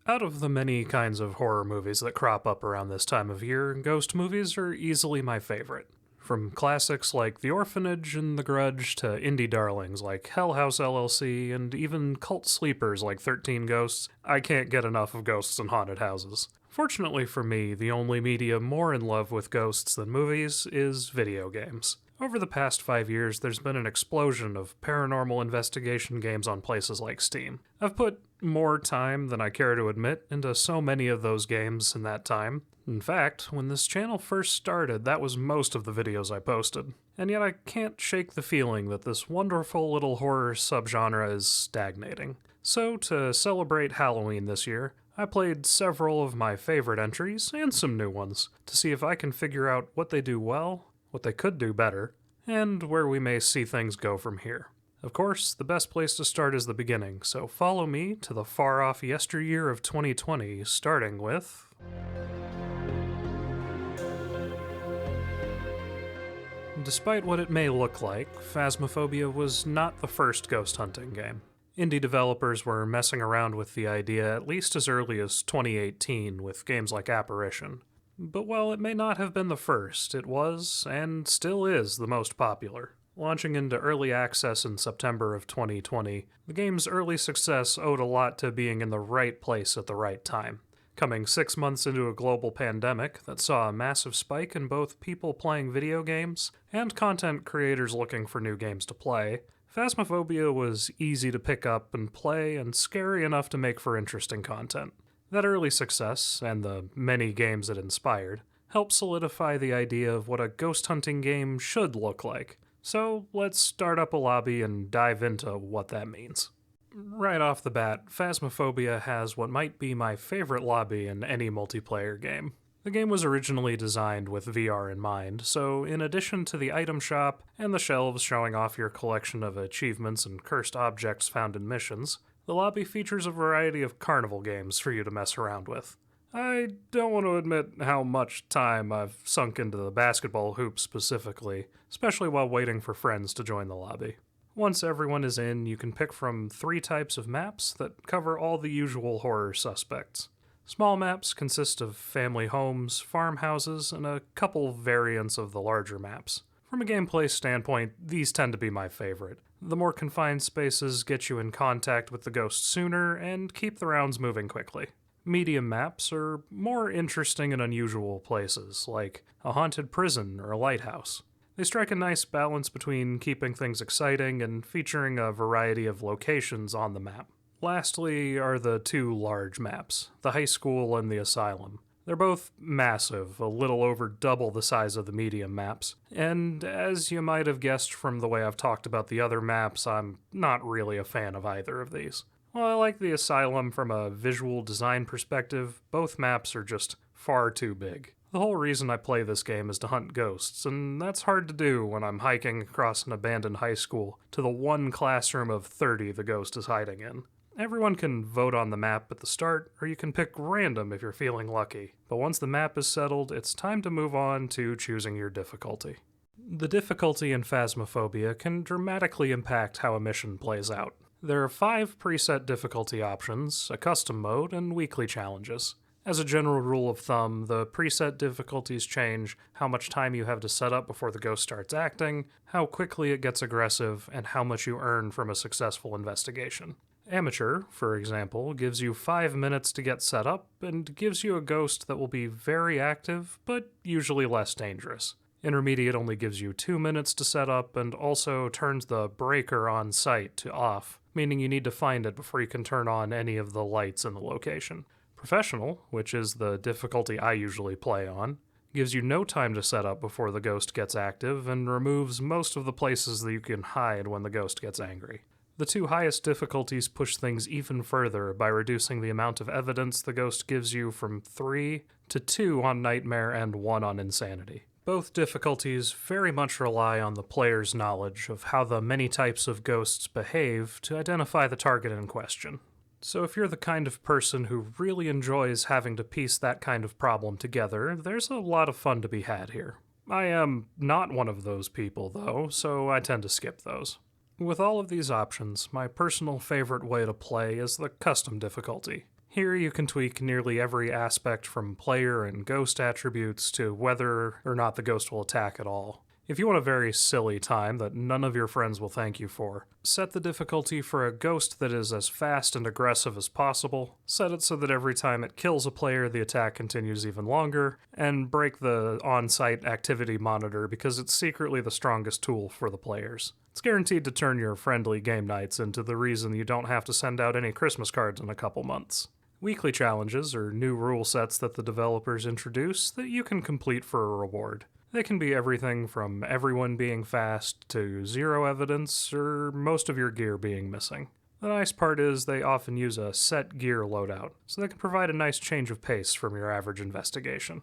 Out of the many kinds of horror movies that crop up around this time of year, ghost movies are easily my favorite. From classics like The Orphanage and The Grudge to indie darlings like Hell House LLC and even cult sleepers like 13 Ghosts, I can't get enough of ghosts and haunted houses. Fortunately for me, the only media more in love with ghosts than movies is video games. Over the past 5 years, there's been an explosion of paranormal investigation games on places like Steam. I've put more time than I care to admit into so many of those games in that time. In fact, when this channel first started, that was most of the videos I posted. And yet I can't shake the feeling that this wonderful little horror subgenre is stagnating. So, to celebrate Halloween this year, I played several of my favorite entries and some new ones to see if I can figure out what they do well, what they could do better, and where we may see things go from here. Of course, the best place to start is the beginning, so follow me to the far-off yesteryear of 2020, starting with... Despite what it may look like, Phasmophobia was not the first ghost hunting game. Indie developers were messing around with the idea at least as early as 2018 with games like Apparition. But while it may not have been the first, it was, and still is, the most popular. Launching into early access in September of 2020, the game's early success owed a lot to being in the right place at the right time. Coming 6 months into a global pandemic that saw a massive spike in both people playing video games and content creators looking for new games to play, Phasmophobia was easy to pick up and play and scary enough to make for interesting content. That early success, and the many games it inspired, helped solidify the idea of what a ghost hunting game should look like. So let's start up a lobby and dive into what that means. Right off the bat, Phasmophobia has what might be my favorite lobby in any multiplayer game. The game was originally designed with VR in mind, so in addition to the item shop and the shelves showing off your collection of achievements and cursed objects found in missions, the lobby features a variety of carnival games for you to mess around with. I don't want to admit how much time I've sunk into the basketball hoop specifically, especially while waiting for friends to join the lobby. Once everyone is in, you can pick from 3 types of maps that cover all the usual horror suspects. Small maps consist of family homes, farmhouses, and a couple variants of the larger maps. From a gameplay standpoint, these tend to be my favorite. The more confined spaces get you in contact with the ghost sooner and keep the rounds moving quickly. Medium maps are more interesting and unusual places, like a haunted prison or a lighthouse. They strike a nice balance between keeping things exciting and featuring a variety of locations on the map. Lastly are the 2 large maps, the high school and the asylum. They're both massive, a little over double the size of the medium maps, and as you might have guessed from the way I've talked about the other maps, I'm not really a fan of either of these. While I like the asylum from a visual design perspective, both maps are just far too big. The whole reason I play this game is to hunt ghosts, and that's hard to do when I'm hiking across an abandoned high school to the one classroom of 30 the ghost is hiding in. Everyone can vote on the map at the start, or you can pick random if you're feeling lucky. But once the map is settled, it's time to move on to choosing your difficulty. The difficulty in Phasmophobia can dramatically impact how a mission plays out. There are 5 preset difficulty options, a custom mode, and weekly challenges. As a general rule of thumb, the preset difficulties change how much time you have to set up before the ghost starts acting, how quickly it gets aggressive, and how much you earn from a successful investigation. Amateur, for example, gives you 5 minutes to get set up and gives you a ghost that will be very active, but usually less dangerous. Intermediate only gives you 2 minutes to set up and also turns the breaker on site to off, meaning you need to find it before you can turn on any of the lights in the location. Professional, which is the difficulty I usually play on, gives you no time to set up before the ghost gets active and removes most of the places that you can hide when the ghost gets angry. The 2 highest difficulties push things even further by reducing the amount of evidence the ghost gives you from 3 to 2 on Nightmare and 1 on Insanity. Both difficulties very much rely on the player's knowledge of how the many types of ghosts behave to identify the target in question. So if you're the kind of person who really enjoys having to piece that kind of problem together, there's a lot of fun to be had here. I am not one of those people, though, so I tend to skip those. With all of these options, my personal favorite way to play is the custom difficulty. Here you can tweak nearly every aspect from player and ghost attributes to whether or not the ghost will attack at all. If you want a very silly time that none of your friends will thank you for, set the difficulty for a ghost that is as fast and aggressive as possible, set it so that every time it kills a player the attack continues even longer, and break the on-site activity monitor because it's secretly the strongest tool for the players. It's guaranteed to turn your friendly game nights into the reason you don't have to send out any Christmas cards in a couple months. Weekly challenges are new rule sets that the developers introduce that you can complete for a reward. They can be everything from everyone being fast to zero evidence or most of your gear being missing. The nice part is they often use a set gear loadout, so they can provide a nice change of pace from your average investigation.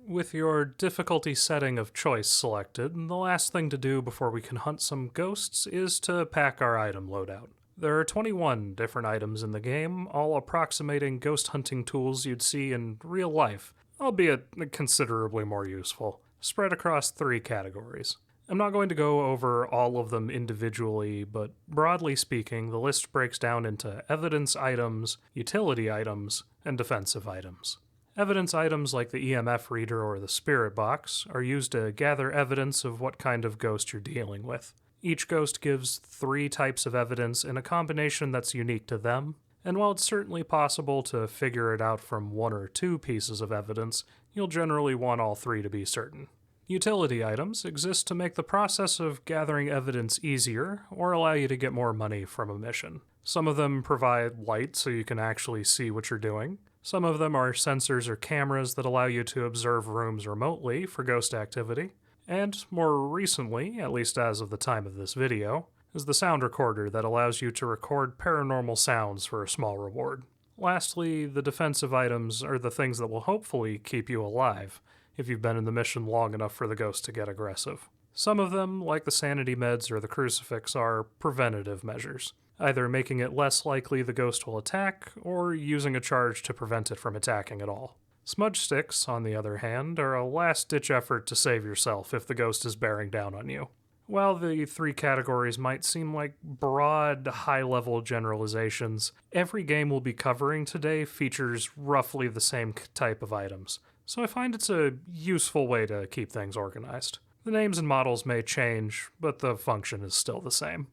With your difficulty setting of choice selected, the last thing to do before we can hunt some ghosts is to pack our item loadout. There are 21 different items in the game, all approximating ghost hunting tools you'd see in real life, albeit considerably more useful, spread across 3 categories. I'm not going to go over all of them individually, but broadly speaking, the list breaks down into evidence items, utility items, and defensive items. Evidence items like the EMF reader or the spirit box are used to gather evidence of what kind of ghost you're dealing with. Each ghost gives 3 types of evidence in a combination that's unique to them, and while it's certainly possible to figure it out from 1 or 2 pieces of evidence, you'll generally want all 3 to be certain. Utility items exist to make the process of gathering evidence easier or allow you to get more money from a mission. Some of them provide light so you can actually see what you're doing. Some of them are sensors or cameras that allow you to observe rooms remotely for ghost activity. And more recently, at least as of the time of this video, is the sound recorder that allows you to record paranormal sounds for a small reward. Lastly, the defensive items are the things that will hopefully keep you alive if you've been in the mission long enough for the ghost to get aggressive. Some of them, like the sanity meds or the crucifix, are preventative measures, either making it less likely the ghost will attack or using a charge to prevent it from attacking at all. Smudge sticks, on the other hand, are a last-ditch effort to save yourself if the ghost is bearing down on you. While the 3 categories might seem like broad, high-level generalizations, every game we'll be covering today features roughly the same type of items, so I find it's a useful way to keep things organized. The names and models may change, but the function is still the same.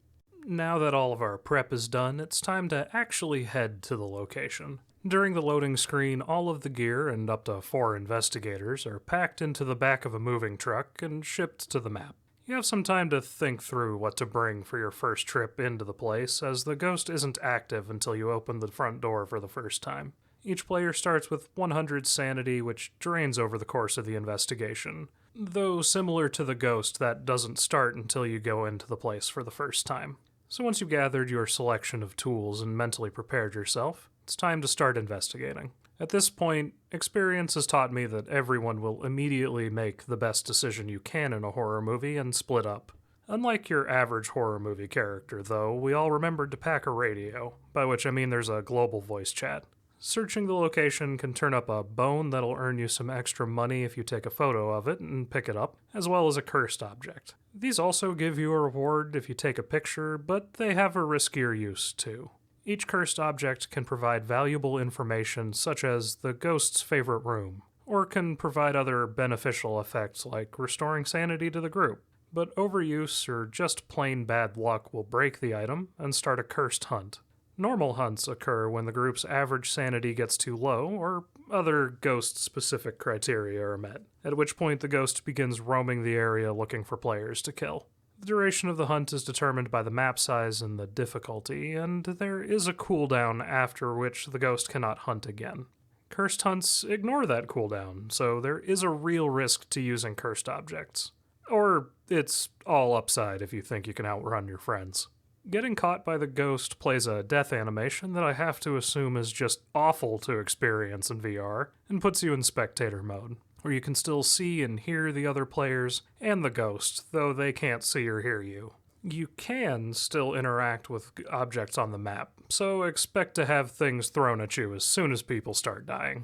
Now that all of our prep is done, it's time to actually head to the location. During the loading screen, all of the gear and up to 4 investigators are packed into the back of a moving truck and shipped to the map. You have some time to think through what to bring for your first trip into the place, as the ghost isn't active until you open the front door for the first time. Each player starts with 100 sanity, which drains over the course of the investigation. Though similar to the ghost, that doesn't start until you go into the place for the first time. So once you've gathered your selection of tools and mentally prepared yourself, it's time to start investigating. At this point, experience has taught me that everyone will immediately make the best decision you can in a horror movie and split up. Unlike your average horror movie character, though, we all remembered to pack a radio, by which I mean there's a global voice chat. Searching the location can turn up a bone that'll earn you some extra money if you take a photo of it and pick it up, as well as a cursed object. These also give you a reward if you take a picture, but they have a riskier use too. Each cursed object can provide valuable information such as the ghost's favorite room, or can provide other beneficial effects like restoring sanity to the group. But overuse or just plain bad luck will break the item and start a cursed hunt. Normal hunts occur when the group's average sanity gets too low, or other ghost-specific criteria are met, at which point the ghost begins roaming the area looking for players to kill. The duration of the hunt is determined by the map size and the difficulty, and there is a cooldown after which the ghost cannot hunt again. Cursed hunts ignore that cooldown, so there is a real risk to using cursed objects. Or it's all upside if you think you can outrun your friends. Getting caught by the ghost plays a death animation that I have to assume is just awful to experience in VR, and puts you in spectator mode, where you can still see and hear the other players and the ghost, though they can't see or hear you. You can still interact with objects on the map, so expect to have things thrown at you as soon as people start dying.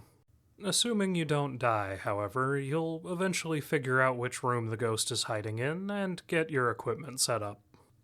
Assuming you don't die, however, you'll eventually figure out which room the ghost is hiding in and get your equipment set up.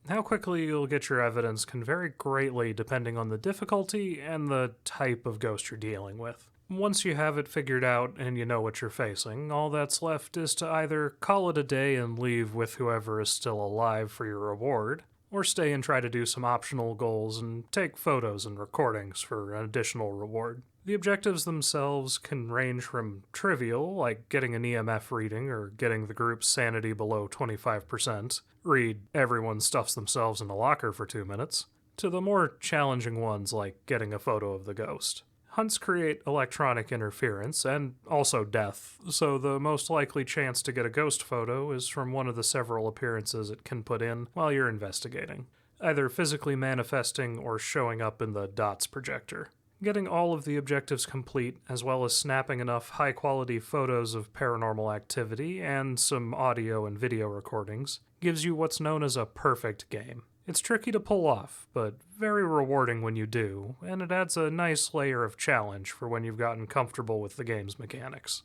How quickly you'll get your evidence can vary greatly depending on the difficulty and the type of ghost you're dealing with. Once you have it figured out and you know what you're facing, all that's left is to either call it a day and leave with whoever is still alive for your reward, or stay and try to do some optional goals and take photos and recordings for an additional reward. The objectives themselves can range from trivial, like getting an EMF reading or getting the group's sanity below 25%, read everyone stuffs themselves in a locker for 2 minutes, to the more challenging ones like getting a photo of the ghost. Hunts create electronic interference and also death, so the most likely chance to get a ghost photo is from one of the several appearances it can put in while you're investigating, either physically manifesting or showing up in the DOTS projector. Getting all of the objectives complete, as well as snapping enough high-quality photos of paranormal activity and some audio and video recordings, gives you what's known as a perfect game. It's tricky to pull off, but very rewarding when you do, and it adds a nice layer of challenge for when you've gotten comfortable with the game's mechanics.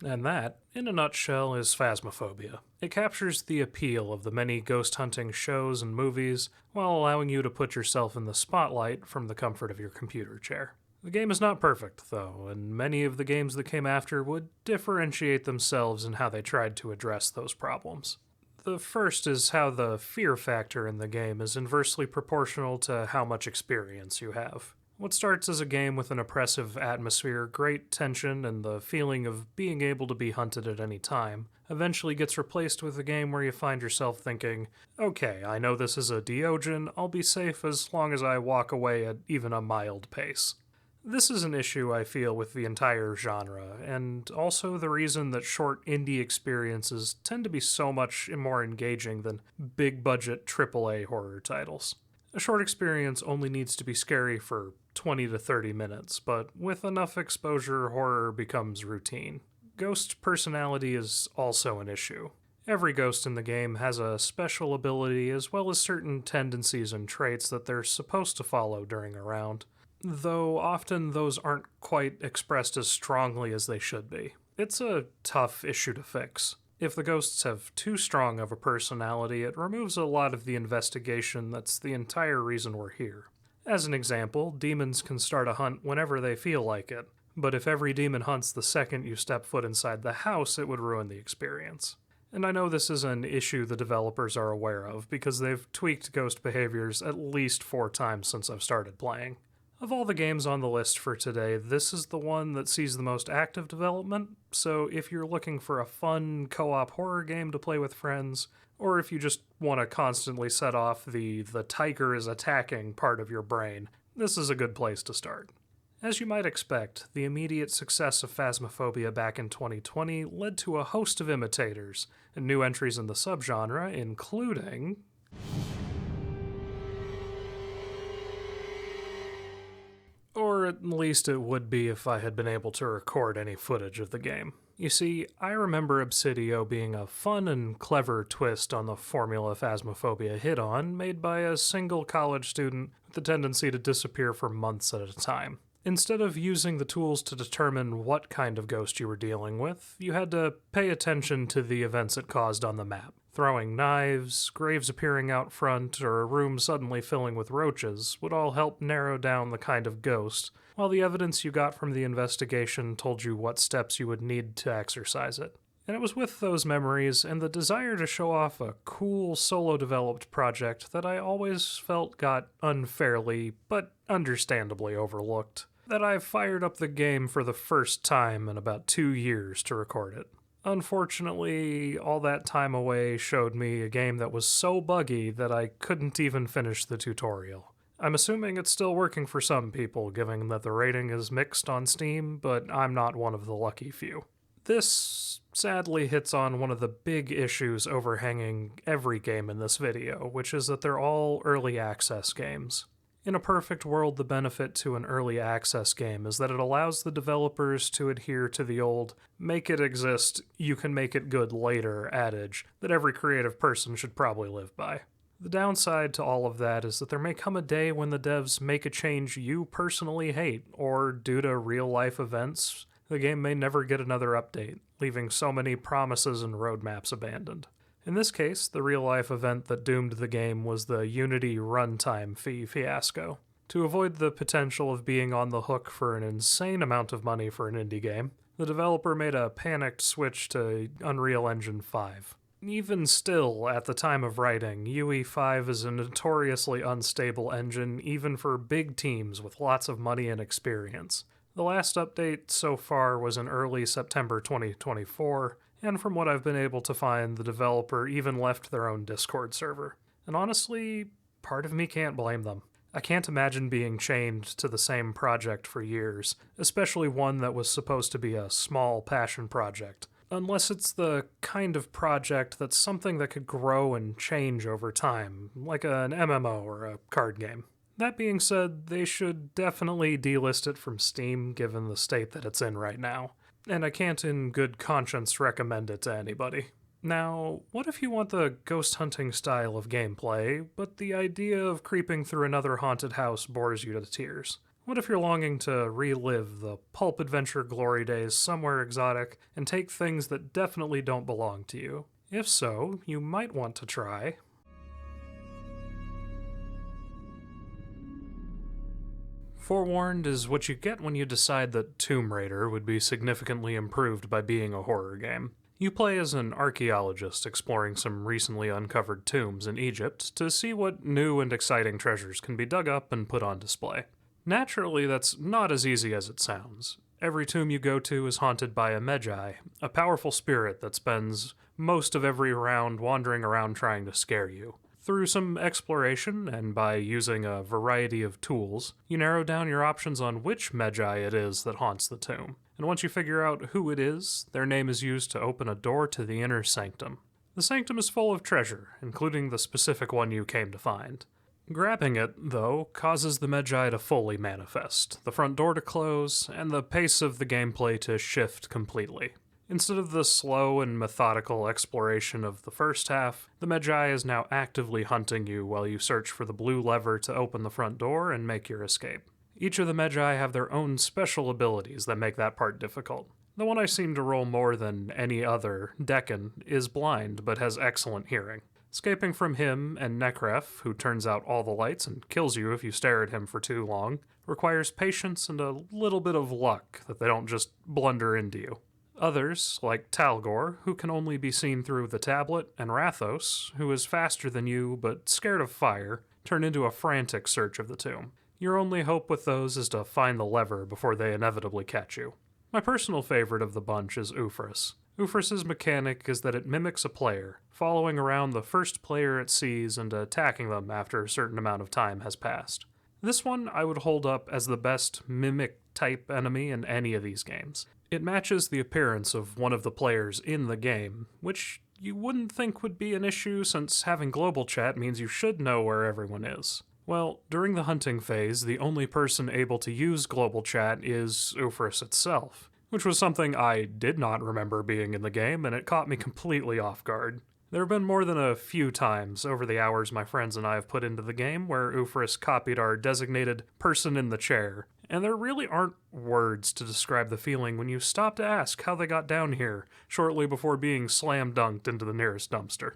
And that, in a nutshell, is Phasmophobia. It captures the appeal of the many ghost hunting shows and movies, while allowing you to put yourself in the spotlight from the comfort of your computer chair. The game is not perfect, though, and many of the games that came after would differentiate themselves in how they tried to address those problems. The first is how the fear factor in the game is inversely proportional to how much experience you have. What starts as a game with an oppressive atmosphere, great tension, and the feeling of being able to be hunted at any time, eventually gets replaced with a game where you find yourself thinking, okay, I know this is a Diogen, I'll be safe as long as I walk away at even a mild pace. This is an issue I feel with the entire genre, and also the reason that short indie experiences tend to be so much more engaging than big-budget AAA horror titles. A short experience only needs to be scary for 20 to 30 minutes, but with enough exposure, horror becomes routine. Ghost personality is also an issue. Every ghost in the game has a special ability as well as certain tendencies and traits that they're supposed to follow during a round, though often those aren't quite expressed as strongly as they should be. It's a tough issue to fix. If the ghosts have too strong of a personality, it removes a lot of the investigation that's the entire reason we're here. As an example, demons can start a hunt whenever they feel like it, but if every demon hunts the second you step foot inside the house, it would ruin the experience. And I know this is an issue the developers are aware of, because they've tweaked ghost behaviors at least 4 times since I've started playing. Of all the games on the list for today, this is the one that sees the most active development, so if you're looking for a fun co-op horror game to play with friends, or if you just want to constantly set off the tiger is attacking part of your brain, this is a good place to start. As you might expect, the immediate success of Phasmophobia back in 2020 led to a host of imitators, and new entries in the subgenre, including or at least it would be if I had been able to record any footage of the game. You see, I remember Obsidio being a fun and clever twist on the formula Phasmophobia hit on, made by a single college student with the tendency to disappear for months at a time. Instead of using the tools to determine what kind of ghost you were dealing with, you had to pay attention to the events it caused on the map. Throwing knives, graves appearing out front, or a room suddenly filling with roaches would all help narrow down the kind of ghost, while the evidence you got from the investigation told you what steps you would need to exorcise it. And it was with those memories and the desire to show off a cool solo-developed project that I always felt got unfairly, but understandably overlooked, that I fired up the game for the first time in about 2 years to record it. Unfortunately, all that time away showed me a game that was so buggy that I couldn't even finish the tutorial. I'm assuming it's still working for some people, given that the rating is mixed on Steam, but I'm not one of the lucky few. This sadly hits on one of the big issues overhanging every game in this video, which is that they're all early access games. In a perfect world, the benefit to an early access game is that it allows the developers to adhere to the old make it exist, you can make it good later adage that every creative person should probably live by. The downside to all of that is that there may come a day when the devs make a change you personally hate, or due to real-life events, the game may never get another update, leaving so many promises and roadmaps abandoned. In this case, the real-life event that doomed the game was the Unity runtime fee fiasco. To avoid the potential of being on the hook for an insane amount of money for an indie game, the developer made a panicked switch to Unreal Engine 5. Even still, at the time of writing, UE5 is a notoriously unstable engine even for big teams with lots of money and experience. The last update so far was in early September 2024, and from what I've been able to find, the developer even left their own Discord server. And honestly, part of me can't blame them. I can't imagine being chained to the same project for years, especially one that was supposed to be a small passion project. Unless it's the kind of project that's something that could grow and change over time, like an MMO or a card game. That being said, they should definitely delist it from Steam given the state that it's in right now, and I can't in good conscience recommend it to anybody. Now, what if you want the ghost hunting style of gameplay, but the idea of creeping through another haunted house bores you to tears? What if you're longing to relive the pulp adventure glory days somewhere exotic and take things that definitely don't belong to you? If so, you might want to try Forewarned is what you get when you decide that Tomb Raider would be significantly improved by being a horror game. You play as an archaeologist exploring some recently uncovered tombs in Egypt to see what new and exciting treasures can be dug up and put on display. Naturally, that's not as easy as it sounds. Every tomb you go to is haunted by a Magi, a powerful spirit that spends most of every round wandering around trying to scare you. Through some exploration, and by using a variety of tools, you narrow down your options on which Magi it is that haunts the tomb. And once you figure out who it is, their name is used to open a door to the inner sanctum. The sanctum is full of treasure, including the specific one you came to find. Grabbing it, though, causes the Magi to fully manifest, the front door to close, and the pace of the gameplay to shift completely. Instead of the slow and methodical exploration of the first half, the Magi is now actively hunting you while you search for the blue lever to open the front door and make your escape. Each of the Magi have their own special abilities that make that part difficult. The one I seem to roll more than any other, Deccan, is blind but has excellent hearing. Escaping from him and Nekref, who turns out all the lights and kills you if you stare at him for too long, requires patience and a little bit of luck that they don't just blunder into you. Others, like Talgor, who can only be seen through the tablet, and Rathos, who is faster than you but scared of fire, turn into a frantic search of the tomb. Your only hope with those is to find the lever before they inevitably catch you. My personal favorite of the bunch is Ufris. Ufris's mechanic is that it mimics a player, following around the first player it sees and attacking them after a certain amount of time has passed. This one I would hold up as the best mimic-type enemy in any of these games. It matches the appearance of one of the players in the game, which you wouldn't think would be an issue since having global chat means you should know where everyone is. Well, during the hunting phase, the only person able to use global chat is Ufris itself, which was something I did not remember being in the game, and it caught me completely off guard. There have been more than a few times over the hours my friends and I have put into the game where Ufris copied our designated person in the chair, and there really aren't words to describe the feeling when you stop to ask how they got down here shortly before being slam-dunked into the nearest dumpster.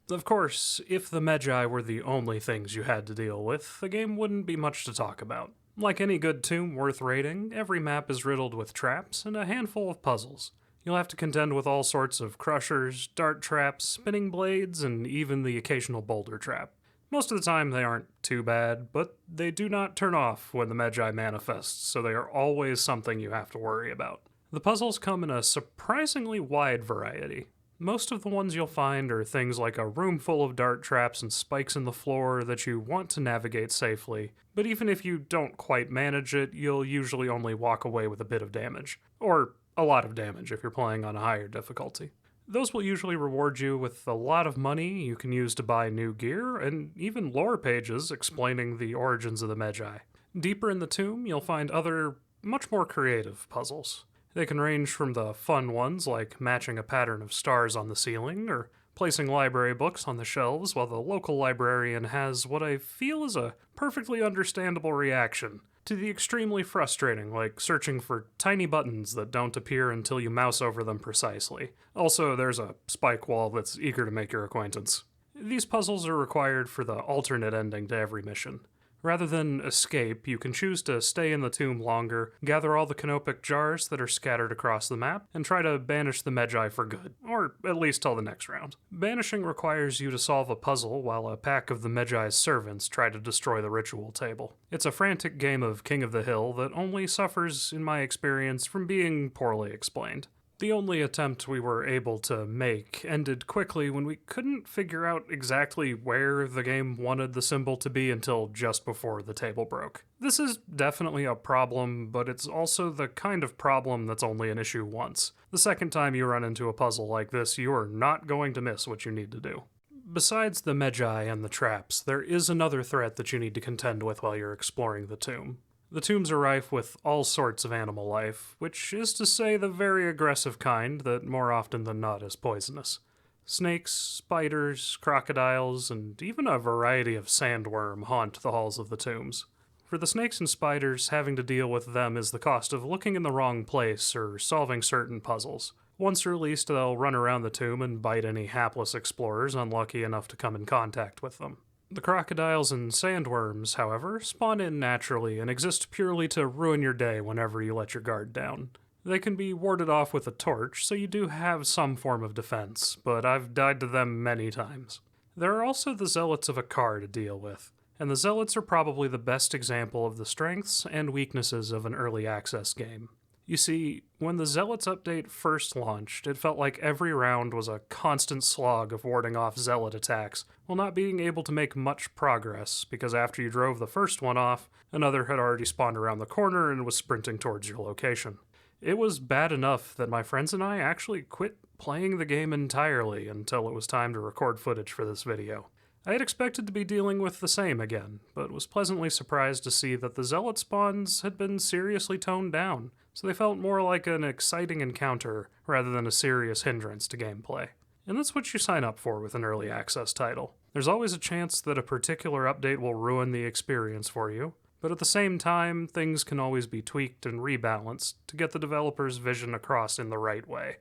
Of course, if the Magi were the only things you had to deal with, the game wouldn't be much to talk about. Like any good tomb worth raiding, every map is riddled with traps and a handful of puzzles. You'll have to contend with all sorts of crushers, dart traps, spinning blades, and even the occasional boulder trap. Most of the time they aren't too bad, but they do not turn off when the Magi manifests, so they are always something you have to worry about. The puzzles come in a surprisingly wide variety. Most of the ones you'll find are things like a room full of dart traps and spikes in the floor that you want to navigate safely, but even if you don't quite manage it, you'll usually only walk away with a bit of damage. Or a lot of damage if you're playing on a higher difficulty. Those will usually reward you with a lot of money you can use to buy new gear, and even lore pages explaining the origins of the Magi. Deeper in the tomb, you'll find other, much more creative puzzles. They can range from the fun ones like matching a pattern of stars on the ceiling, or placing library books on the shelves while the local librarian has what I feel is a perfectly understandable reaction to the extremely frustrating, like searching for tiny buttons that don't appear until you mouse over them precisely. Also, there's a spike wall that's eager to make your acquaintance. These puzzles are required for the alternate ending to every mission. Rather than escape, you can choose to stay in the tomb longer, gather all the canopic jars that are scattered across the map, and try to banish the Magi for good, or at least till the next round. Banishing requires you to solve a puzzle while a pack of the Magi's servants try to destroy the ritual table. It's a frantic game of King of the Hill that only suffers, in my experience, from being poorly explained. The only attempt we were able to make ended quickly when we couldn't figure out exactly where the game wanted the symbol to be until just before the table broke. This is definitely a problem, but it's also the kind of problem that's only an issue once. The second time you run into a puzzle like this, you are not going to miss what you need to do. Besides the Magi and the traps, there is another threat that you need to contend with while you're exploring the tomb. The tombs are rife with all sorts of animal life, which is to say the very aggressive kind that more often than not is poisonous. Snakes, spiders, crocodiles, and even a variety of sandworm haunt the halls of the tombs. For the snakes and spiders, having to deal with them is the cost of looking in the wrong place or solving certain puzzles. Once released, they'll run around the tomb and bite any hapless explorers unlucky enough to come in contact with them. The crocodiles and sandworms, however, spawn in naturally and exist purely to ruin your day whenever you let your guard down. They can be warded off with a torch, so you do have some form of defense, but I've died to them many times. There are also the zealots of Akar to deal with, and the zealots are probably the best example of the strengths and weaknesses of an early access game. You see, when the Zealots update first launched, it felt like every round was a constant slog of warding off Zealot attacks, while not being able to make much progress, because after you drove the first one off, another had already spawned around the corner and was sprinting towards your location. It was bad enough that my friends and I actually quit playing the game entirely until it was time to record footage for this video. I had expected to be dealing with the same again, but was pleasantly surprised to see that the Zealot spawns had been seriously toned down, so they felt more like an exciting encounter rather than a serious hindrance to gameplay. And that's what you sign up for with an early access title. There's always a chance that a particular update will ruin the experience for you, but at the same time, things can always be tweaked and rebalanced to get the developer's vision across in the right way.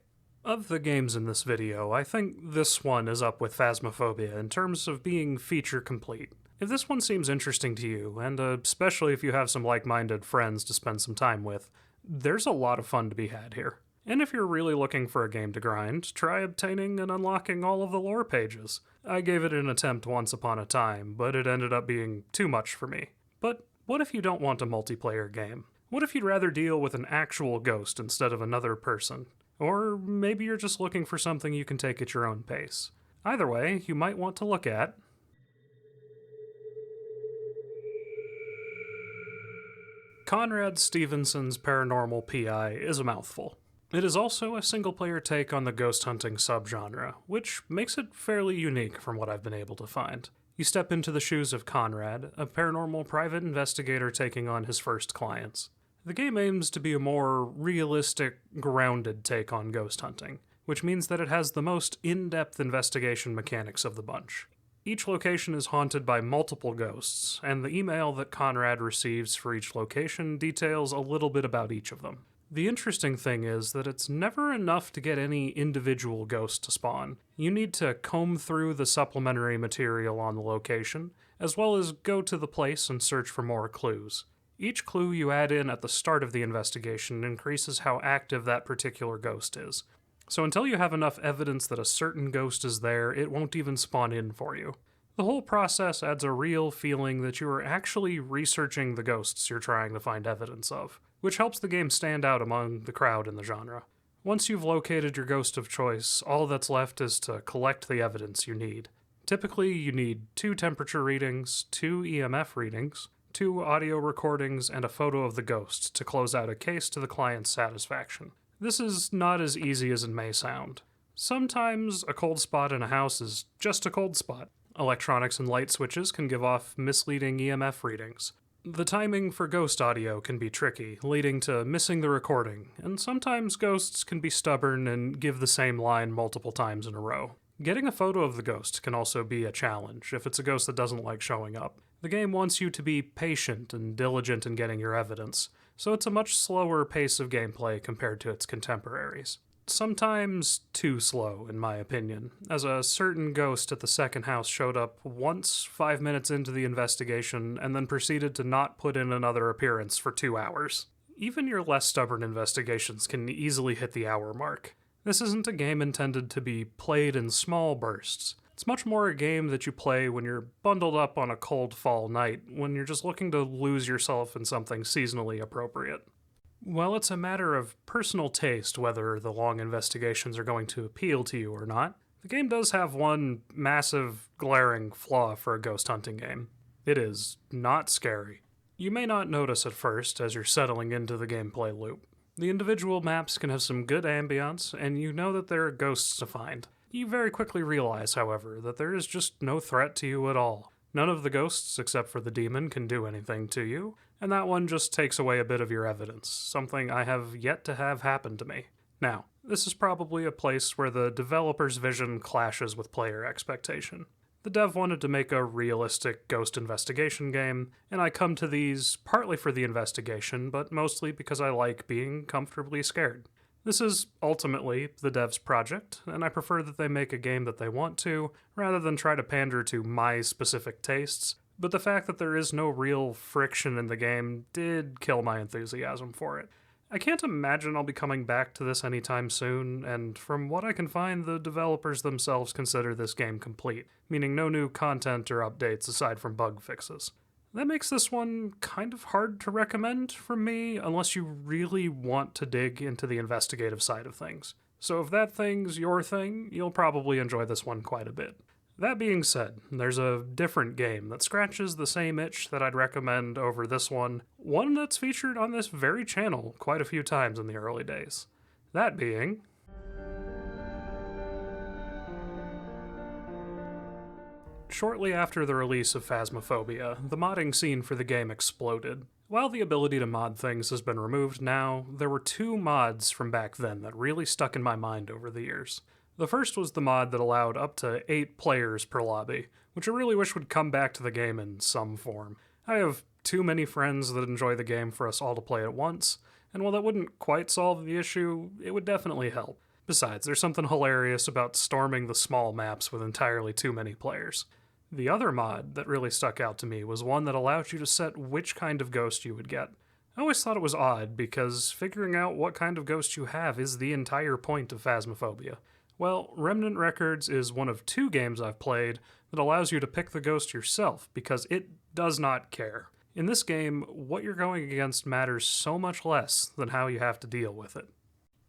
Of the games in this video, I think this one is up with Phasmophobia in terms of being feature complete. If this one seems interesting to you, and especially if you have some like-minded friends to spend some time with, there's a lot of fun to be had here. And if you're really looking for a game to grind, try obtaining and unlocking all of the lore pages. I gave it an attempt once upon a time, but it ended up being too much for me. But what if you don't want a multiplayer game? What if you'd rather deal with an actual ghost instead of another person? Or maybe you're just looking for something you can take at your own pace. Either way, you might want to look at Conrad Stevenson's Paranormal PI is a mouthful. It is also a single-player take on the ghost hunting subgenre, which makes it fairly unique from what I've been able to find. You step into the shoes of Conrad, a paranormal private investigator taking on his first clients. The game aims to be a more realistic, grounded take on ghost hunting, which means that it has the most in-depth investigation mechanics of the bunch. Each location is haunted by multiple ghosts, and the email that Conrad receives for each location details a little bit about each of them. The interesting thing is that it's never enough to get any individual ghost to spawn. You need to comb through the supplementary material on the location, as well as go to the place and search for more clues. Each clue you add in at the start of the investigation increases how active that particular ghost is. So until you have enough evidence that a certain ghost is there, it won't even spawn in for you. The whole process adds a real feeling that you are actually researching the ghosts you're trying to find evidence of, which helps the game stand out among the crowd in the genre. Once you've located your ghost of choice, all that's left is to collect the evidence you need. Typically, you need 2 temperature readings, 2 EMF readings, 2 audio recordings, and a photo of the ghost to close out a case to the client's satisfaction. This is not as easy as it may sound. Sometimes a cold spot in a house is just a cold spot. Electronics and light switches can give off misleading EMF readings. The timing for ghost audio can be tricky, leading to missing the recording, and sometimes ghosts can be stubborn and give the same line multiple times in a row. Getting a photo of the ghost can also be a challenge if it's a ghost that doesn't like showing up. The game wants you to be patient and diligent in getting your evidence, so it's a much slower pace of gameplay compared to its contemporaries. Sometimes too slow, in my opinion, as a certain ghost at the second house showed up once 5 minutes into the investigation and then proceeded to not put in another appearance for 2 hours. Even your less stubborn investigations can easily hit the hour mark. This isn't a game intended to be played in small bursts. It's much more a game that you play when you're bundled up on a cold fall night, when you're just looking to lose yourself in something seasonally appropriate. While it's a matter of personal taste whether the long investigations are going to appeal to you or not, the game does have one massive, glaring flaw for a ghost hunting game. It is not scary. You may not notice at first as you're settling into the gameplay loop. The individual maps can have some good ambiance, and you know that there are ghosts to find. You very quickly realize, however, that there is just no threat to you at all. None of the ghosts, except for the demon, can do anything to you, and that one just takes away a bit of your evidence, something I have yet to have happen to me. Now, this is probably a place where the developer's vision clashes with player expectation. The dev wanted to make a realistic ghost investigation game, and I come to these partly for the investigation, but mostly because I like being comfortably scared. This is ultimately the dev's project, and I prefer that they make a game that they want to, rather than try to pander to my specific tastes, but the fact that there is no real friction in the game did kill my enthusiasm for it. I can't imagine I'll be coming back to this anytime soon, and from what I can find, the developers themselves consider this game complete, meaning no new content or updates aside from bug fixes. That makes this one kind of hard to recommend from me unless you really want to dig into the investigative side of things. So if that thing's your thing, you'll probably enjoy this one quite a bit. That being said, there's a different game that scratches the same itch that I'd recommend over this one that's featured on this very channel quite a few times in the early days. That being... Shortly after the release of Phasmophobia, the modding scene for the game exploded. While the ability to mod things has been removed now, there were 2 mods from back then that really stuck in my mind over the years. The first was the mod that allowed up to 8 players per lobby, which I really wish would come back to the game in some form. I have too many friends that enjoy the game for us all to play at once, and while that wouldn't quite solve the issue, it would definitely help. Besides, there's something hilarious about storming the small maps with entirely too many players. The other mod that really stuck out to me was one that allowed you to set which kind of ghost you would get. I always thought it was odd, because figuring out what kind of ghost you have is the entire point of Phasmophobia. Well, Remnant Records is one of 2 games I've played that allows you to pick the ghost yourself, because it does not care. In this game, what you're going against matters so much less than how you have to deal with it.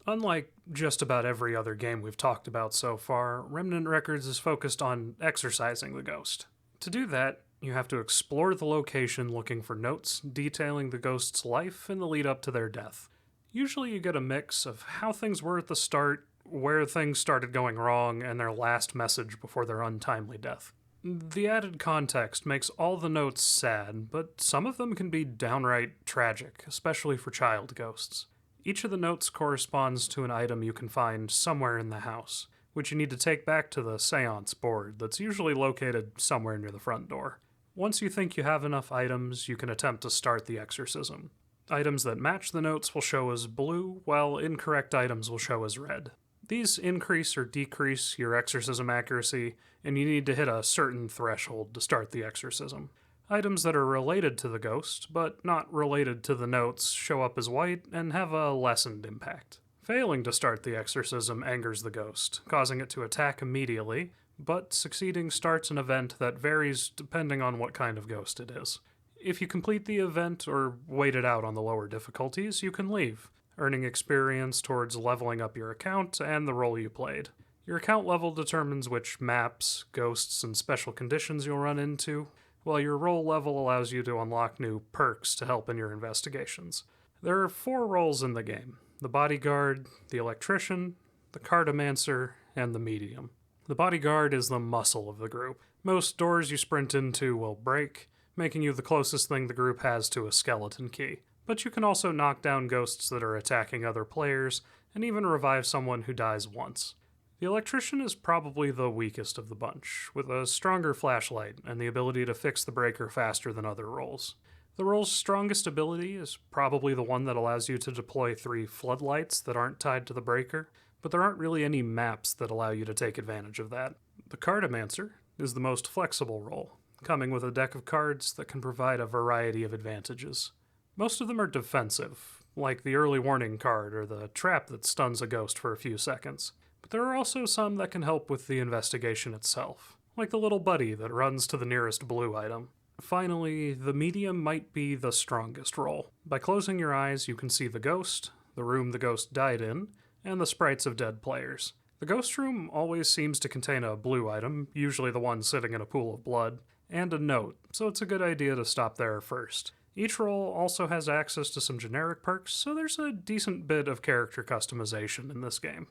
Unlike just about every other game we've talked about so far, Remnant Records is focused on exorcising the ghost. To do that, you have to explore the location looking for notes detailing the ghost's life and the lead up to their death. Usually you get a mix of how things were at the start, where things started going wrong, and their last message before their untimely death. The added context makes all the notes sad, but some of them can be downright tragic, especially for child ghosts. Each of the notes corresponds to an item you can find somewhere in the house, which you need to take back to the seance board that's usually located somewhere near the front door. Once you think you have enough items, you can attempt to start the exorcism. Items that match the notes will show as blue, while incorrect items will show as red. These increase or decrease your exorcism accuracy, and you need to hit a certain threshold to start the exorcism. Items that are related to the ghost, but not related to the notes, show up as white and have a lessened impact. Failing to start the exorcism angers the ghost, causing it to attack immediately, but succeeding starts an event that varies depending on what kind of ghost it is. If you complete the event or wait it out on the lower difficulties, you can leave, earning experience towards leveling up your account and the role you played. Your account level determines which maps, ghosts, and special conditions you'll run into, while your role level allows you to unlock new perks to help in your investigations. There are 4 roles in the game: the bodyguard, the electrician, the cartomancer, and the medium. The bodyguard is the muscle of the group. Most doors you sprint into will break, making you the closest thing the group has to a skeleton key. But you can also knock down ghosts that are attacking other players, and even revive someone who dies once. The electrician is probably the weakest of the bunch, with a stronger flashlight and the ability to fix the breaker faster than other roles. The role's strongest ability is probably the one that allows you to deploy 3 floodlights that aren't tied to the breaker, but there aren't really any maps that allow you to take advantage of that. The Cartomancer is the most flexible role, coming with a deck of cards that can provide a variety of advantages. Most of them are defensive, like the early warning card or the trap that stuns a ghost for a few seconds. But there are also some that can help with the investigation itself, like the little buddy that runs to the nearest blue item. Finally, the medium might be the strongest role. By closing your eyes, you can see the ghost, the room the ghost died in, and the sprites of dead players. The ghost room always seems to contain a blue item, usually the one sitting in a pool of blood, and a note, so it's a good idea to stop there first. Each role also has access to some generic perks, so there's a decent bit of character customization in this game.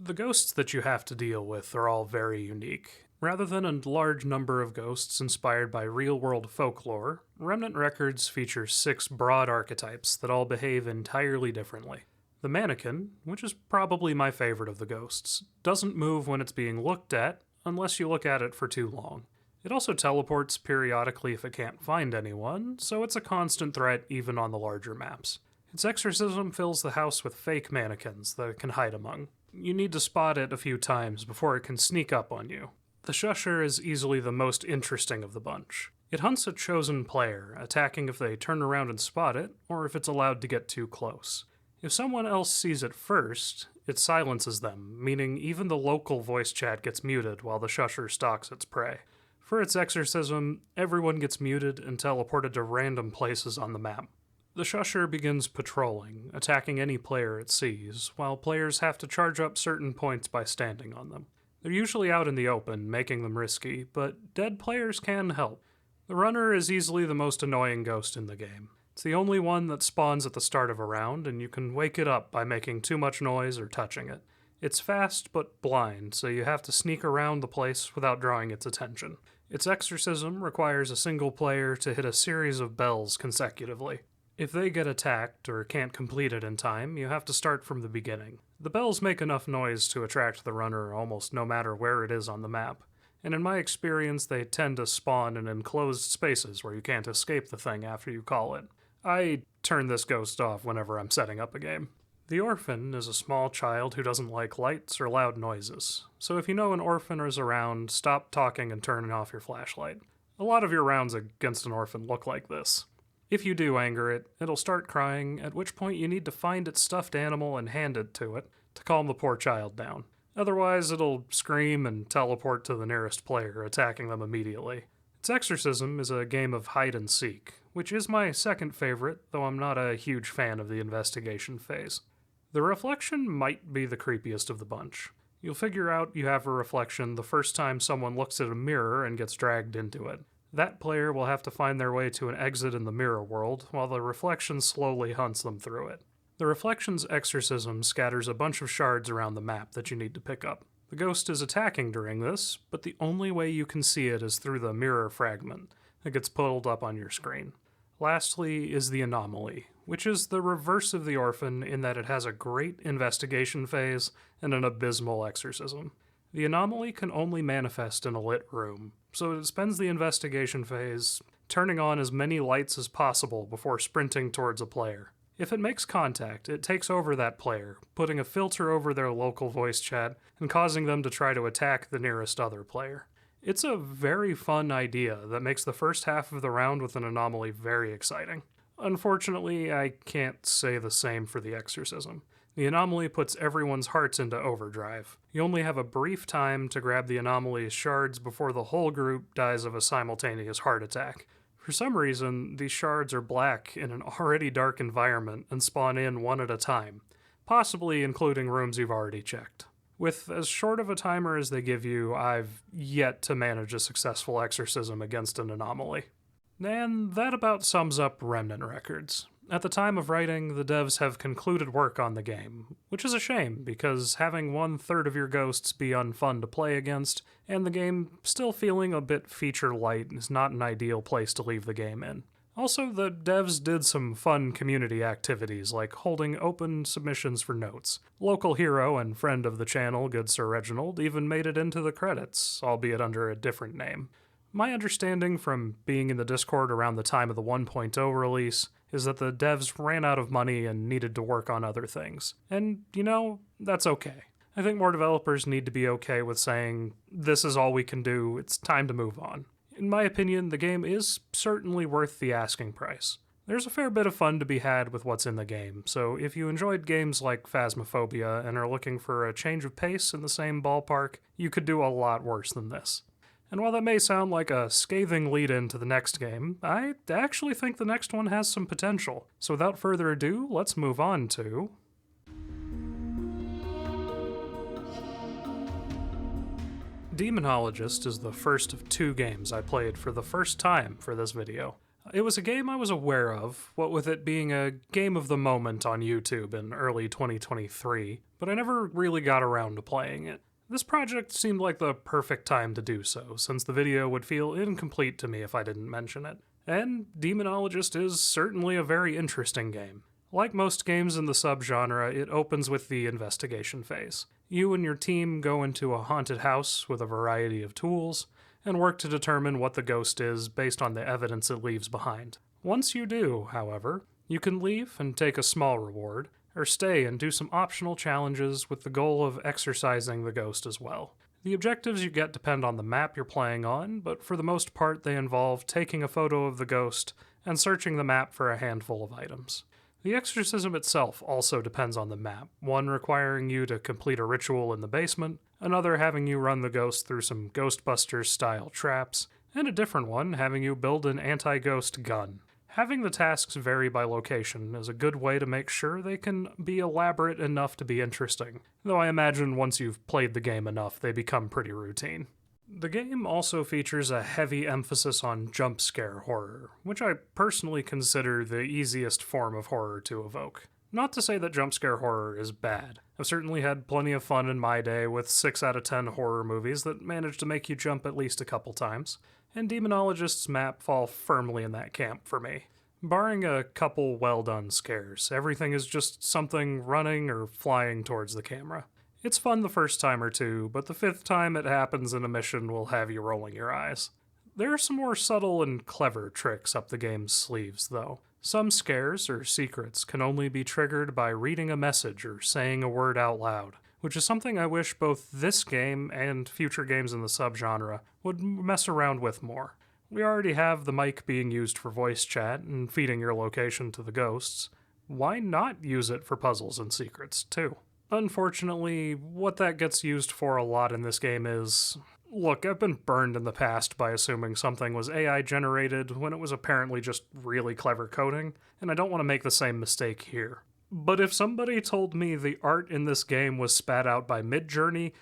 The ghosts that you have to deal with are all very unique. Rather than a large number of ghosts inspired by real-world folklore, Remnant Records features 6 broad archetypes that all behave entirely differently. The mannequin, which is probably my favorite of the ghosts, doesn't move when it's being looked at, unless you look at it for too long. It also teleports periodically if it can't find anyone, so it's a constant threat even on the larger maps. Its exorcism fills the house with fake mannequins that it can hide among. You need to spot it a few times before it can sneak up on you. The Shusher is easily the most interesting of the bunch. It hunts a chosen player, attacking if they turn around and spot it, or if it's allowed to get too close. If someone else sees it first, it silences them, meaning even the local voice chat gets muted while the Shusher stalks its prey. For its exorcism, everyone gets muted and teleported to random places on the map. The Shusher begins patrolling, attacking any player it sees, while players have to charge up certain points by standing on them. They're usually out in the open, making them risky, but dead players can help. The Runner is easily the most annoying ghost in the game. It's the only one that spawns at the start of a round, and you can wake it up by making too much noise or touching it. It's fast but blind, so you have to sneak around the place without drawing its attention. Its exorcism requires a single player to hit a series of bells consecutively. If they get attacked or can't complete it in time, you have to start from the beginning. The bells make enough noise to attract the Runner almost no matter where it is on the map, and in my experience they tend to spawn in enclosed spaces where you can't escape the thing after you call it. I turn this ghost off whenever I'm setting up a game. The Orphan is a small child who doesn't like lights or loud noises, so if you know an orphan is around, stop talking and turn off your flashlight. A lot of your rounds against an orphan look like this. If you do anger it, it'll start crying, at which point you need to find its stuffed animal and hand it to it to calm the poor child down. Otherwise, it'll scream and teleport to the nearest player, attacking them immediately. Its exorcism is a game of hide and seek, which is my second favorite, though I'm not a huge fan of the investigation phase. The reflection might be the creepiest of the bunch. You'll figure out you have a reflection the first time someone looks at a mirror and gets dragged into it. That player will have to find their way to an exit in the mirror world, while the reflection slowly hunts them through it. The reflection's exorcism scatters a bunch of shards around the map that you need to pick up. The ghost is attacking during this, but the only way you can see it is through the mirror fragment that gets pulled up on your screen. Lastly is the Anomaly, which is the reverse of the Orphan in that it has a great investigation phase and an abysmal exorcism. The Anomaly can only manifest in a lit room, so it spends the investigation phase turning on as many lights as possible before sprinting towards a player. If it makes contact, it takes over that player, putting a filter over their local voice chat and causing them to try to attack the nearest other player. It's a very fun idea that makes the first half of the round with an Anomaly very exciting. Unfortunately, I can't say the same for the exorcism. The Anomaly puts everyone's hearts into overdrive. You only have a brief time to grab the Anomaly's shards before the whole group dies of a simultaneous heart attack. For some reason, these shards are black in an already dark environment and spawn in one at a time, possibly including rooms you've already checked. With as short of a timer as they give you, I've yet to manage a successful exorcism against an Anomaly. And that about sums up Remnant Records. At the time of writing, the devs have concluded work on the game, which is a shame because having 1/3 of your ghosts be unfun to play against, and the game still feeling a bit feature light is not an ideal place to leave the game in. Also, the devs did some fun community activities like holding open submissions for notes. Local hero and friend of the channel, Good Sir Reginald, even made it into the credits, albeit under a different name. My understanding from being in the Discord around the time of the 1.0 release is that the devs ran out of money and needed to work on other things. And, that's okay. I think more developers need to be okay with saying, this is all we can do, it's time to move on. In my opinion, the game is certainly worth the asking price. There's a fair bit of fun to be had with what's in the game, so if you enjoyed games like Phasmophobia and are looking for a change of pace in the same ballpark, you could do a lot worse than this. And while that may sound like a scathing lead-in to the next game, I actually think the next one has some potential. So without further ado, let's move on to... Demonologist is the first of 2 games I played for the first time for this video. It was a game I was aware of, what with it being a game of the moment on YouTube in early 2023, but I never really got around to playing it. This project seemed like the perfect time to do so, since the video would feel incomplete to me if I didn't mention it. And Demonologist is certainly a very interesting game. Like most games in the subgenre, it opens with the investigation phase. You and your team go into a haunted house with a variety of tools, and work to determine what the ghost is based on the evidence it leaves behind. Once you do, however, you can leave and take a small reward, or stay and do some optional challenges with the goal of exorcising the ghost as well. The objectives you get depend on the map you're playing on, but for the most part they involve taking a photo of the ghost and searching the map for a handful of items. The exorcism itself also depends on the map, one requiring you to complete a ritual in the basement, another having you run the ghost through some Ghostbusters-style traps, and a different one having you build an anti-ghost gun. Having the tasks vary by location is a good way to make sure they can be elaborate enough to be interesting, though I imagine once you've played the game enough they become pretty routine. The game also features a heavy emphasis on jump scare horror, which I personally consider the easiest form of horror to evoke. Not to say that jump scare horror is bad. I've certainly had plenty of fun in my day with 6 out of 10 horror movies that manage to make you jump at least a couple times, and Demonologist's map fall firmly in that camp for me. Barring a couple well-done scares, everything is just something running or flying towards the camera. It's fun the first time or two, but the 5th time it happens in a mission will have you rolling your eyes. There are some more subtle and clever tricks up the game's sleeves, though. Some scares or secrets can only be triggered by reading a message or saying a word out loud, which is something I wish both this game and future games in the subgenre would mess around with more. We already have the mic being used for voice chat and feeding your location to the ghosts. Why not use it for puzzles and secrets, too? Unfortunately, what that gets used for a lot in this game is... Look, I've been burned in the past by assuming something was AI generated when it was apparently just really clever coding, and I don't want to make the same mistake here. But if somebody told me the art in this game was spat out by Midjourney,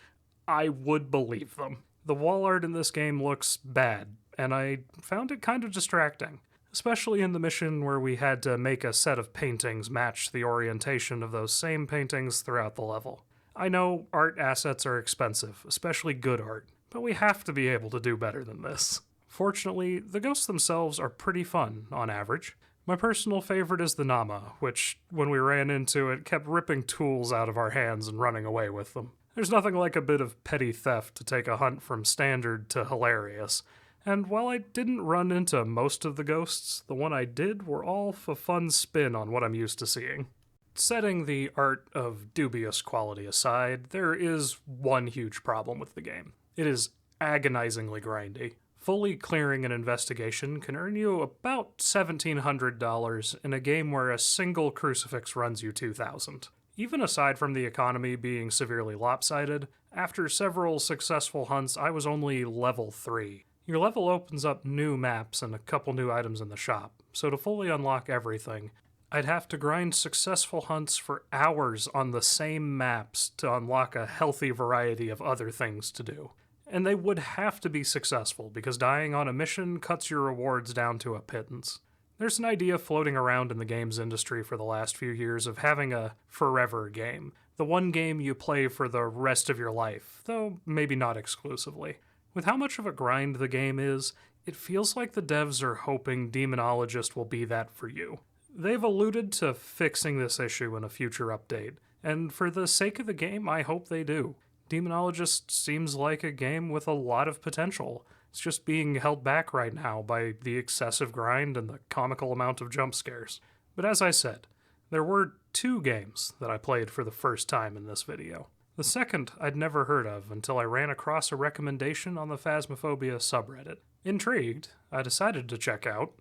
I would believe them. The wall art in this game looks bad, and I found it kind of distracting. Especially in the mission where we had to make a set of paintings match the orientation of those same paintings throughout the level. I know art assets are expensive, especially good art, but we have to be able to do better than this. Fortunately, the ghosts themselves are pretty fun, on average. My personal favorite is the Nama, which, when we ran into it, kept ripping tools out of our hands and running away with them. There's nothing like a bit of petty theft to take a hunt from standard to hilarious. And while I didn't run into most of the ghosts, the one I did were all a fun spin on what I'm used to seeing. Setting the art of dubious quality aside, there is one huge problem with the game. It is agonizingly grindy. Fully clearing an investigation can earn you about $1,700 in a game where a single crucifix runs you $2,000. Even aside from the economy being severely lopsided, after several successful hunts I was only level 3. Your level opens up new maps and a couple new items in the shop, so to fully unlock everything, I'd have to grind successful hunts for hours on the same maps to unlock a healthy variety of other things to do. And they would have to be successful, because dying on a mission cuts your rewards down to a pittance. There's an idea floating around in the games industry for the last few years of having a forever game, the one game you play for the rest of your life, though maybe not exclusively. With how much of a grind the game is, it feels like the devs are hoping Demonologist will be that for you. They've alluded to fixing this issue in a future update, and for the sake of the game, I hope they do. Demonologist seems like a game with a lot of potential. It's just being held back right now by the excessive grind and the comical amount of jump scares. But as I said, there were 2 games that I played for the first time in this video. The second I'd never heard of until I ran across a recommendation on the Phasmophobia subreddit. Intrigued, I decided to check out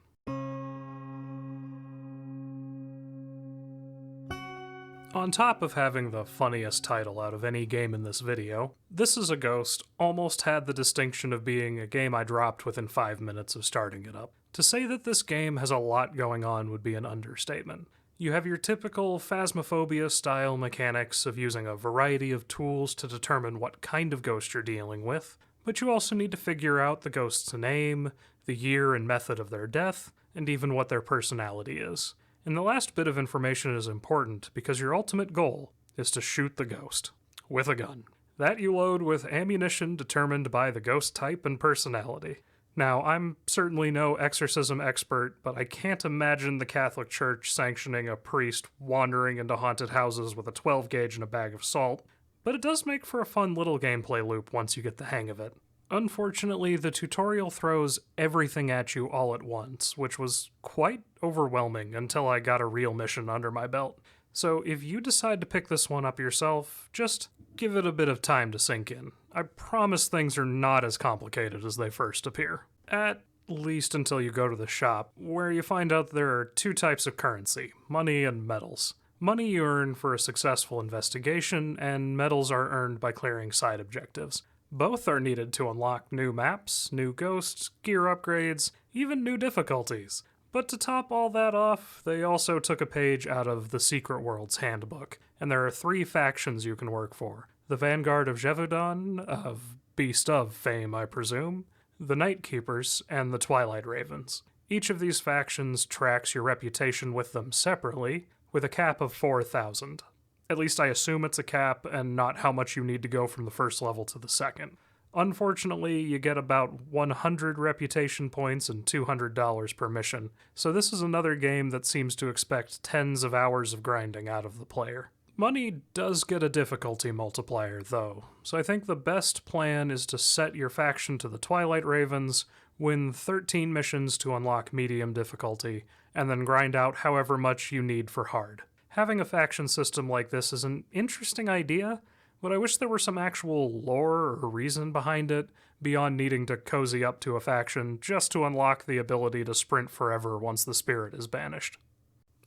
On top of having the funniest title out of any game in this video, This Is a Ghost almost had the distinction of being a game I dropped within 5 minutes of starting it up. To say that this game has a lot going on would be an understatement. You have your typical Phasmophobia-style mechanics of using a variety of tools to determine what kind of ghost you're dealing with, but you also need to figure out the ghost's name, the year and method of their death, and even what their personality is. And the last bit of information is important because your ultimate goal is to shoot the ghost with a gun. That you load with ammunition determined by the ghost type and personality. Now, I'm certainly no exorcism expert, but I can't imagine the Catholic Church sanctioning a priest wandering into haunted houses with a 12 gauge and a bag of salt, but it does make for a fun little gameplay loop once you get the hang of it. Unfortunately, the tutorial throws everything at you all at once, which was quite overwhelming until I got a real mission under my belt. So if you decide to pick this one up yourself, just give it a bit of time to sink in. I promise things are not as complicated as they first appear. At least until you go to the shop, where you find out there are 2 types of currency, money and medals. Money you earn for a successful investigation, and medals are earned by clearing side objectives. Both are needed to unlock new maps, new ghosts, gear upgrades, even new difficulties. But to top all that off, they also took a page out of the Secret World's handbook, and there are 3 factions you can work for. The Vanguard of Jevudan, of Beast of fame, I presume, the Night Keepers, and the Twilight Ravens. Each of these factions tracks your reputation with them separately, with a cap of 4,000. At least I assume it's a cap, and not how much you need to go from the first level to the second. Unfortunately, you get about 100 reputation points and $200 per mission, so this is another game that seems to expect tens of hours of grinding out of the player. Money does get a difficulty multiplier, though, so I think the best plan is to set your faction to the Twilight Ravens, win 13 missions to unlock medium difficulty, and then grind out however much you need for hard. Having a faction system like this is an interesting idea, but I wish there were some actual lore or reason behind it, beyond needing to cozy up to a faction just to unlock the ability to sprint forever once the spirit is banished.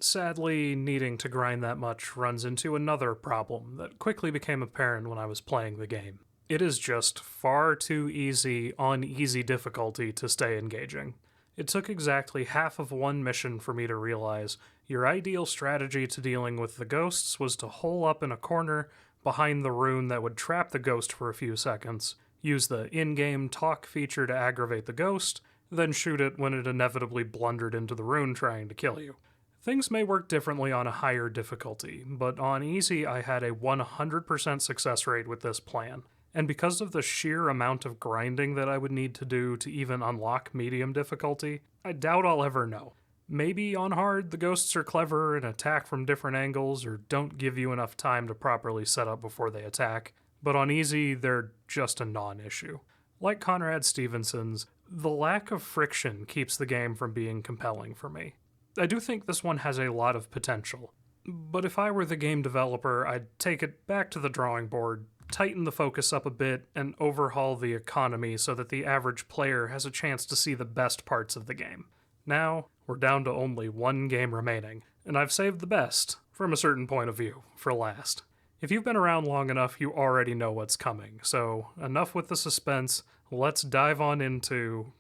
Sadly, needing to grind that much runs into another problem that quickly became apparent when I was playing the game. It is just far too easy on easy difficulty to stay engaging. It took exactly half of one mission for me to realize your ideal strategy to dealing with the ghosts was to hole up in a corner behind the rune that would trap the ghost for a few seconds, use the in-game talk feature to aggravate the ghost, then shoot it when it inevitably blundered into the rune trying to kill you. Things may work differently on a higher difficulty, but on easy I had a 100% success rate with this plan. And because of the sheer amount of grinding that I would need to do to even unlock medium difficulty, I doubt I'll ever know. Maybe on hard, the ghosts are clever and attack from different angles or don't give you enough time to properly set up before they attack, but on easy, they're just a non-issue. Like Conrad Stevenson's, the lack of friction keeps the game from being compelling for me. I do think this one has a lot of potential, but if I were the game developer, I'd take it back to the drawing board, tighten the focus up a bit, and overhaul the economy so that the average player has a chance to see the best parts of the game. Now, we're down to only one game remaining, and I've saved the best, from a certain point of view, for last. If you've been around long enough, you already know what's coming, so enough with the suspense, let's dive on into...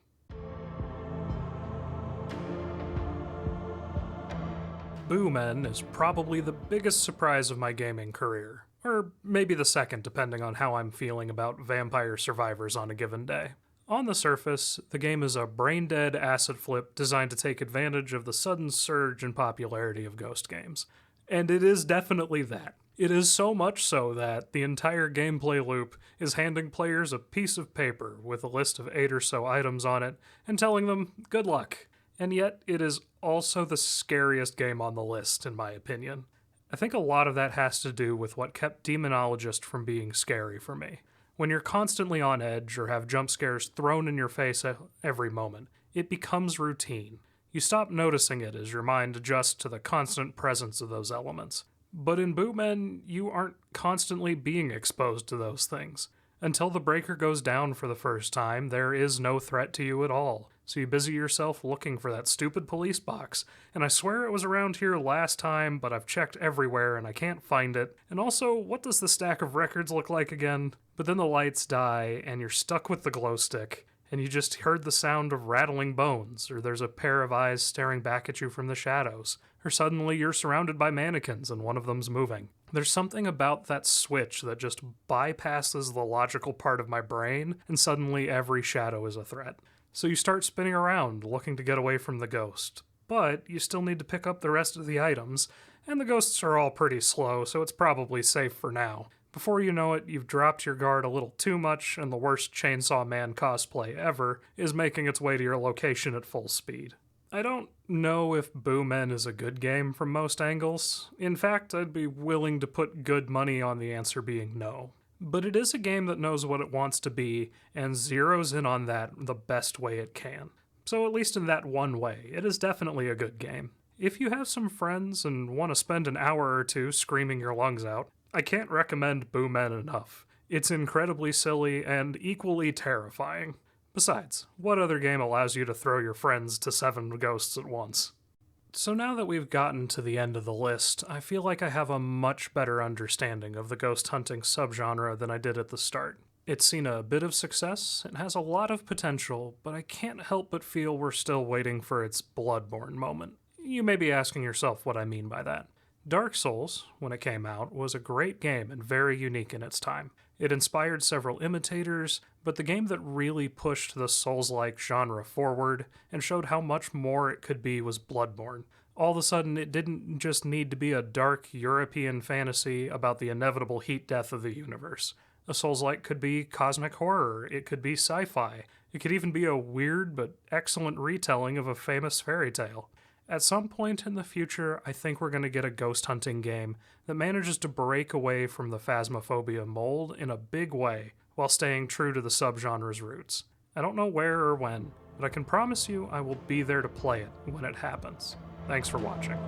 Boo-Men is probably the biggest surprise of my gaming career. Or maybe the second, depending on how I'm feeling about Vampire Survivors on a given day. On the surface, the game is a brain-dead acid flip designed to take advantage of the sudden surge in popularity of ghost games. And it is definitely that. It is so much so that the entire gameplay loop is handing players a piece of paper with a list of 8 or so items on it and telling them, good luck. And yet, it is also the scariest game on the list, in my opinion. I think a lot of that has to do with what kept Demonologist from being scary for me. When you're constantly on edge or have jump scares thrown in your face at every moment, it becomes routine. You stop noticing it as your mind adjusts to the constant presence of those elements. But in Bootmen, you aren't constantly being exposed to those things. Until the breaker goes down for the first time, there is no threat to you at all. So you busy yourself looking for that stupid police box. And I swear it was around here last time, but I've checked everywhere and I can't find it. And also, what does the stack of records look like again? But then the lights die and you're stuck with the glow stick. And you just heard the sound of rattling bones, or there's a pair of eyes staring back at you from the shadows, or suddenly you're surrounded by mannequins and one of them's moving. There's something about that switch that just bypasses the logical part of my brain, and suddenly every shadow is a threat. So you start spinning around, looking to get away from the ghost. But you still need to pick up the rest of the items, and the ghosts are all pretty slow, so it's probably safe for now. Before you know it, you've dropped your guard a little too much, and the worst Chainsaw Man cosplay ever is making its way to your location at full speed. I don't know if Boomen is a good game from most angles. In fact, I'd be willing to put good money on the answer being no. But it is a game that knows what it wants to be, and zeroes in on that the best way it can. So at least in that one way, it is definitely a good game. If you have some friends and want to spend an hour or two screaming your lungs out, I can't recommend Boomen enough. It's incredibly silly and equally terrifying. Besides, what other game allows you to throw your friends to 7 ghosts at once? So now that we've gotten to the end of the list, I feel like I have a much better understanding of the ghost hunting subgenre than I did at the start. It's seen a bit of success, it has a lot of potential, but I can't help but feel we're still waiting for its Bloodborne moment. You may be asking yourself what I mean by that. Dark Souls, when it came out, was a great game and very unique in its time. It inspired several imitators, but the game that really pushed the Souls-like genre forward and showed how much more it could be was Bloodborne. All of a sudden, it didn't just need to be a dark European fantasy about the inevitable heat death of the universe. A Souls-like could be cosmic horror, it could be sci-fi, it could even be a weird but excellent retelling of a famous fairy tale. At some point in the future, I think we're going to get a ghost hunting game that manages to break away from the Phasmophobia mold in a big way while staying true to the subgenre's roots. I don't know where or when, but I can promise you I will be there to play it when it happens. Thanks for watching.